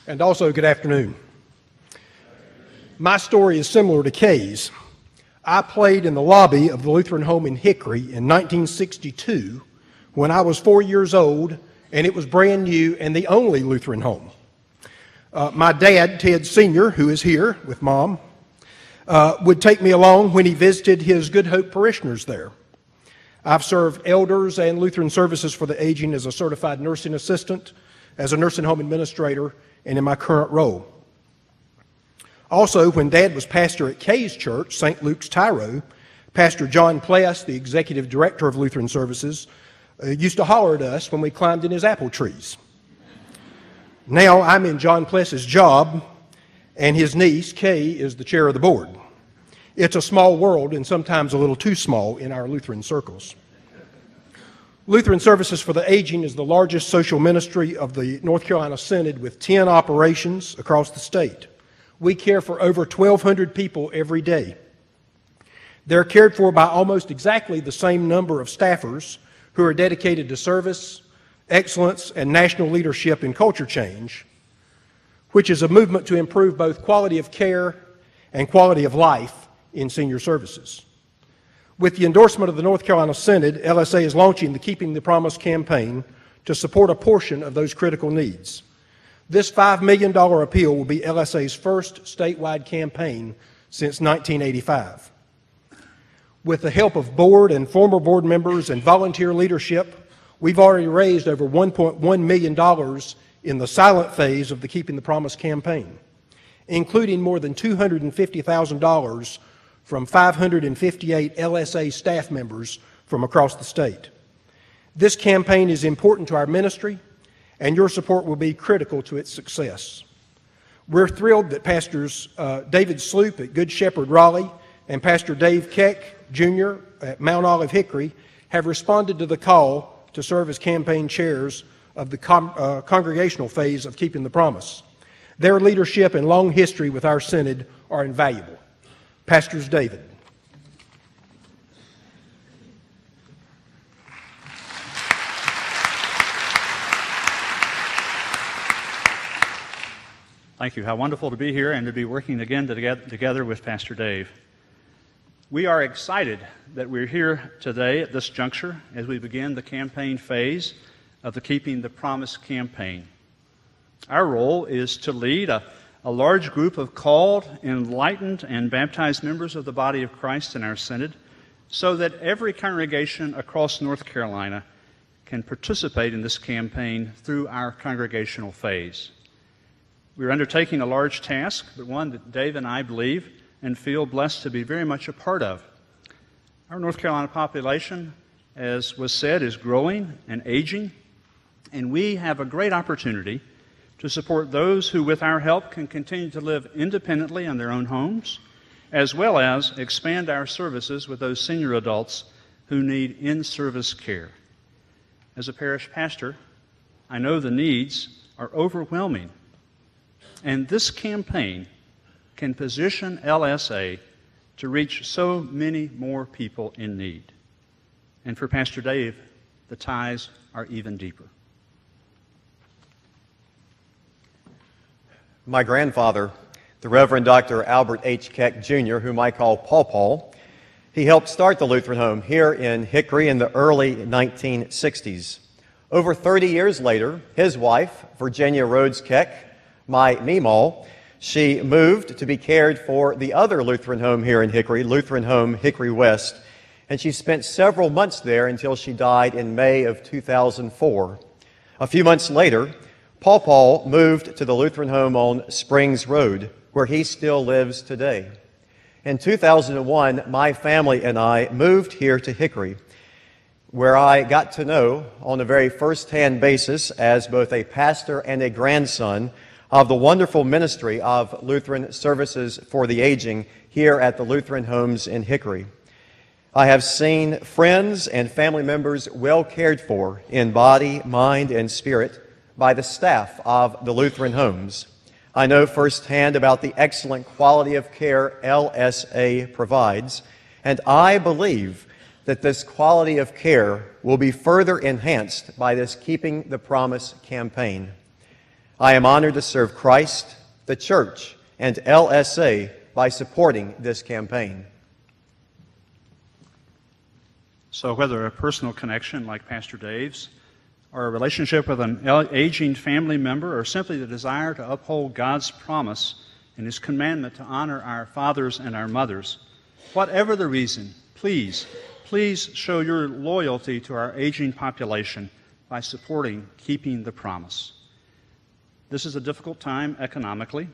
And also, good afternoon. My story is similar to Kay's. I played in the lobby of the Lutheran home in Hickory in 1962 when I was 4 years old, and it was brand new and the only Lutheran home. My dad, Ted Sr., who is here with Mom, would take me along when he visited his Good Hope parishioners there. I've served elders and Lutheran services for the aging as a certified nursing assistant, as a nursing home administrator, and in my current role. Also, when Dad was pastor at Kay's Church, St. Luke's, Tyro, Pastor John Pless, the executive director of Lutheran Services, used to holler at us when we climbed in his apple trees. Now I'm in John Pless's job, and his niece, Kay, is the chair of the board. It's a small world, and sometimes a little too small in our Lutheran circles. Lutheran Services for the Aging is the largest social ministry of the North Carolina Synod with 10 operations across the state. We care for over 1,200 people every day. They're cared for by almost exactly the same number of staffers who are dedicated to service, excellence, and national leadership in culture change, which is a movement to improve both quality of care and quality of life in senior services. With the endorsement of the North Carolina Synod, LSA is launching the Keeping the Promise campaign to support a portion of those critical needs. This $5 million appeal will be LSA's first statewide campaign since 1985. With the help of board and former board members and volunteer leadership, we've already raised over $1.1 million in the silent phase of the Keeping the Promise campaign, including more than $250,000 from 558 LSA staff members from across the state. This campaign is important to our ministry, and your support will be critical to its success. We're thrilled that Pastors David Sloop at Good Shepherd Raleigh and Pastor Dave Keck Jr. at Mount Olive Hickory have responded to the call to serve as campaign chairs of the congregational phase of Keeping the Promise. Their leadership and long history with our Synod are invaluable. Pastors David. Thank you. How wonderful to be here and to be working again together with Pastor Dave. We are excited that we're here today at this juncture as we begin the campaign phase of the Keeping the Promise campaign. Our role is to lead a large group of called, enlightened, and baptized members of the body of Christ in our Synod so that every congregation across North Carolina can participate in this campaign through our congregational phase. We're undertaking a large task, but one that Dave and I believe and feel blessed to be very much a part of. Our North Carolina population, as was said, is growing and aging, and we have a great opportunity to support those who, with our help, can continue to live independently in their own homes, as well as expand our services with those senior adults who need in-service care. As a parish pastor, I know the needs are overwhelming, and this campaign can position LSA to reach so many more people in need. And for Pastor Dave, the ties are even deeper. My grandfather, the Reverend Dr. Albert H. Keck Jr., whom I call Paw, he helped start the Lutheran home here in Hickory in the early 1960s. Over 30 years later, his wife, Virginia Rhodes Keck, my Meemaw, she moved to be cared for the other Lutheran home here in Hickory, Lutheran Home Hickory West, and she spent several months there until she died in May of 2004. A few months later, Paw moved to the Lutheran home on Springs Road, where he still lives today. In 2001, my family and I moved here to Hickory, where I got to know on a very first-hand basis as both a pastor and a grandson of the wonderful ministry of Lutheran Services for the Aging here at the Lutheran homes in Hickory. I have seen friends and family members well cared for in body, mind, and spirit by the staff of the Lutheran homes. I know firsthand about the excellent quality of care LSA provides, and I believe that this quality of care will be further enhanced by this Keeping the Promise campaign. I am honored to serve Christ, the Church, and LSA by supporting this campaign. So whether a personal connection like Pastor Dave's, or a relationship with an aging family member, or simply the desire to uphold God's promise and His commandment to honor our fathers and our mothers, whatever the reason, please show your loyalty to our aging population by supporting Keeping the Promise. This is a difficult time economically.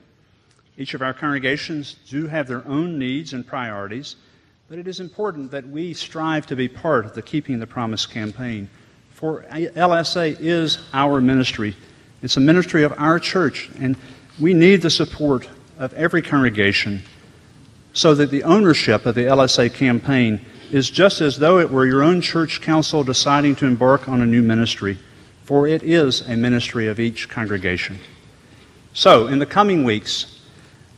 Each of our congregations do have their own needs and priorities, but it is important that we strive to be part of the Keeping the Promise campaign. For LSA is our ministry. It's a ministry of our church, and we need the support of every congregation so that the ownership of the LSA campaign is just as though it were your own church council deciding to embark on a new ministry, for it is a ministry of each congregation. So, in the coming weeks,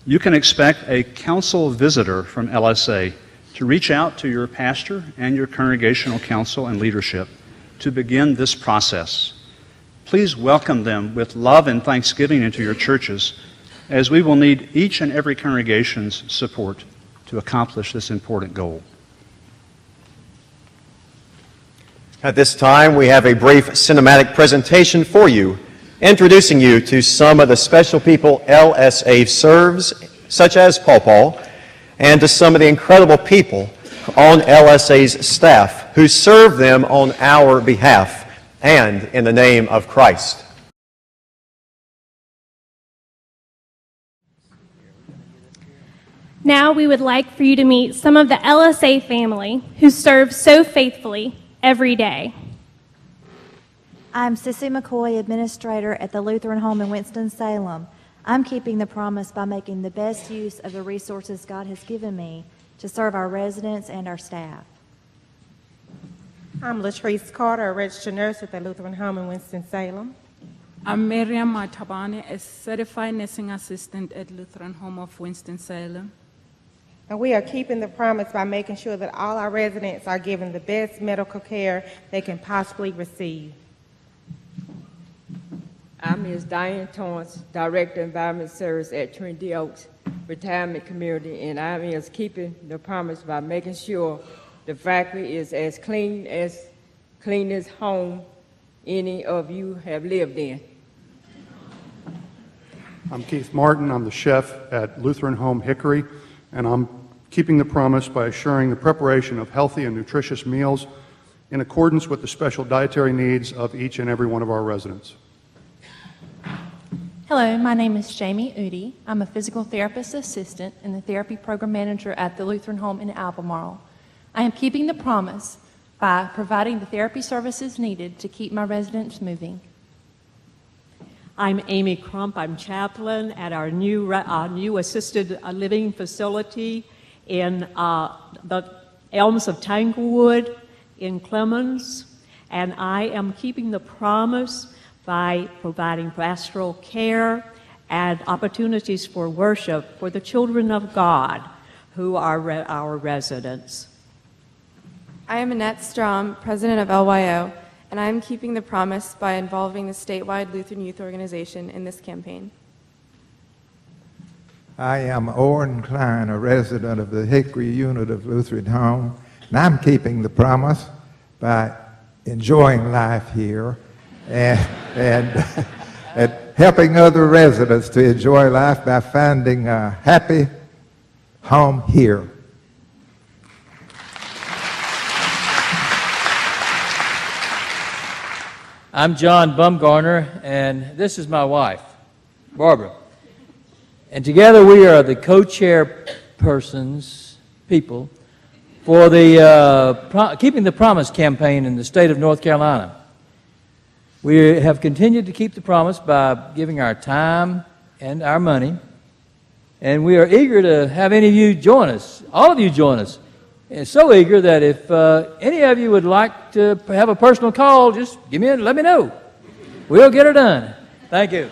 you can expect a council visitor from LSA to reach out to your pastor and your congregational council and leadership to begin this process. Please welcome them with love and thanksgiving into your churches, as we will need each and every congregation's support to accomplish this important goal. At this time, we have a brief cinematic presentation for you, introducing you to some of the special people LSA serves, such as Paul, and to some of the incredible people on LSA's staff who serve them on our behalf and in the name of Christ. Now we would like for you to meet some of the LSA family who serve so faithfully every day. I'm Sissy McCoy, Administrator at the Lutheran Home in Winston-Salem. I'm keeping the promise by making the best use of the resources God has given me to serve our residents and our staff. I'm Latrice Carter, a registered nurse at the Lutheran Home in Winston-Salem. I'm Miriam Matabane, a certified nursing assistant at Lutheran Home of Winston-Salem. And we are keeping the promise by making sure that all our residents are given the best medical care they can possibly receive. I'm Ms. Diane Torrance, Director of Environment Service at Trinity Oaks Retirement Community, and I'm is keeping the promise by making sure the factory is as clean as home any of you have lived in. I'm Keith Martin. I'm the chef at Lutheran Home Hickory, and I'm keeping the promise by assuring the preparation of healthy and nutritious meals in accordance with the special dietary needs of each and every one of our residents. Hello, my name is Jamie Udi. I'm a physical therapist assistant and the therapy program manager at the Lutheran Home in Albemarle. I am keeping the promise by providing the therapy services needed to keep my residents moving. I'm Amy Crump. I'm chaplain at our new assisted living facility in the Elms of Tanglewood in Clemens, and I am keeping the promise by providing pastoral care and opportunities for worship for the children of God who are our residents. I am Annette Strom, president of LYO, and I am keeping the promise by involving the statewide Lutheran Youth Organization in this campaign. I am Owen Klein, a resident of the Hickory unit of Lutheran Home, and I'm keeping the promise by enjoying life here and helping other residents to enjoy life by finding a happy home here. I'm John Bumgarner, and this is my wife, Barbara. And together we are the co-chair people for the Keeping the Promise campaign in the state of North Carolina. We have continued to keep the promise by giving our time and our money, and we are eager to have any of you join us, all of you join us. And so eager that if any of you would like to have a personal call, just give me let me know. We'll get her done. Thank you.